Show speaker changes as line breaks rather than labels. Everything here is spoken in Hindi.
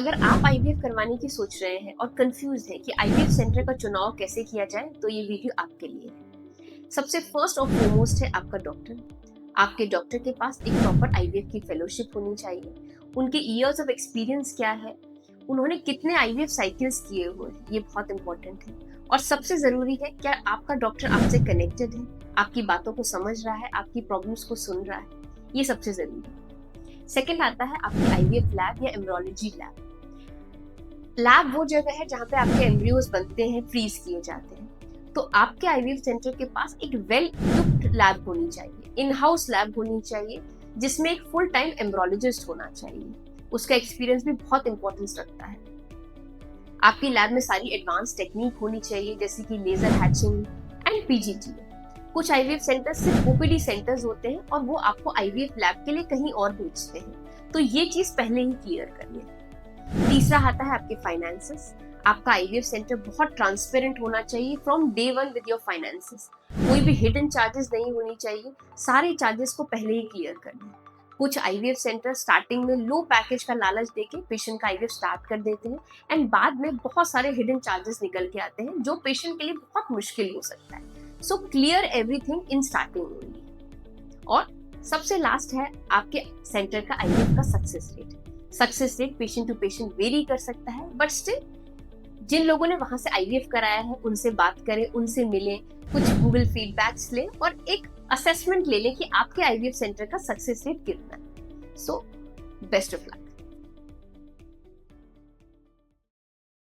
अगर आप आईवीएफ करवाने की सोच रहे हैं और कंफ्यूज हैं कि आईवीएफ सेंटर का चुनाव कैसे किया जाए, तो ये वीडियो आपके लिए है। सबसे फर्स्ट और फोरमोस्ट है आपका डॉक्टर। आपके डॉक्टर के पास एक प्रॉपर आईवीएफ की फेलोशिप होनी चाहिए। उनके ईयर्स ऑफ एक्सपीरियंस क्या है, उन्होंने कितने आईवीएफ साइकिल्स किए हुए हैं, ये बहुत इंपॉर्टेंट है। और सबसे जरूरी है, क्या आपका डॉक्टर आपसे कनेक्टेड है, आपकी बातों को समझ रहा है, आपकी प्रॉब्लम्स को सुन रहा है, ये सबसे जरूरी है। सेकेंड आता है आपकी आईवीएफ लैब या एम्ब्रियोलॉजी लैब। लैब वो जगह है जहाँ पे आपके एम्ब्रियोज बनते हैं, फ्रीज किए जाते हैं। तो आपके आईवीएफ सेंटर के पास एक वेल इक्विप्ड लैब होनी चाहिए, इन हाउस लैब होनी चाहिए, जिसमें एक फुल टाइम एम्ब्रियोलॉजिस्ट होना चाहिए। उसका एक्सपीरियंस भी बहुत इंपॉर्टेंस रखता है। आपकी लैब में सारी एडवांस टेक्निक होनी चाहिए, जैसे कि लेजर हैचिंग एंड पीजीटी। कुछ आईवीएफ सेंटर सिर्फ ओपीडी सेंटर्स होते हैं और वो आपको आईवीएफ लैब के लिए कहीं और भेजते हैं, तो ये चीज पहले ही क्लियर कर लें। तीसरा आता है आपके फाइनेंसेस। आपका आईवीएफ सेंटर बहुत ट्रांसपेरेंट होना चाहिए from day one with your finances. कोई भी हिडन चार्जेस नहीं होनी चाहिए, सारे चार्जेस को पहले ही क्लियर कर लें। कुछ आईवीएफ सेंटर स्टार्टिंग में लो पैकेज का लालच देके पेशेंट का आईवीएफ स्टार्ट कर देते हैं एंड बाद में बहुत सारे हिडन चार्जेस निकल के आते हैं, जो पेशेंट के लिए बहुत मुश्किल हो सकता है। So clear everything in starting only. और सबसे लास्ट है आपके सेंटर का आईवीएफ का success rate. Success rate patient to patient vary कर सकता है, बट स्टिल जिन लोगों ने वहां से आईवीएफ कराया है उनसे बात करें, उनसे मिलें, कुछ गूगल फीडबैक्स लें और एक असेसमेंट ले लें कि आपके आईवीएफ सेंटर का सक्सेस रेट कितना है। So best of luck.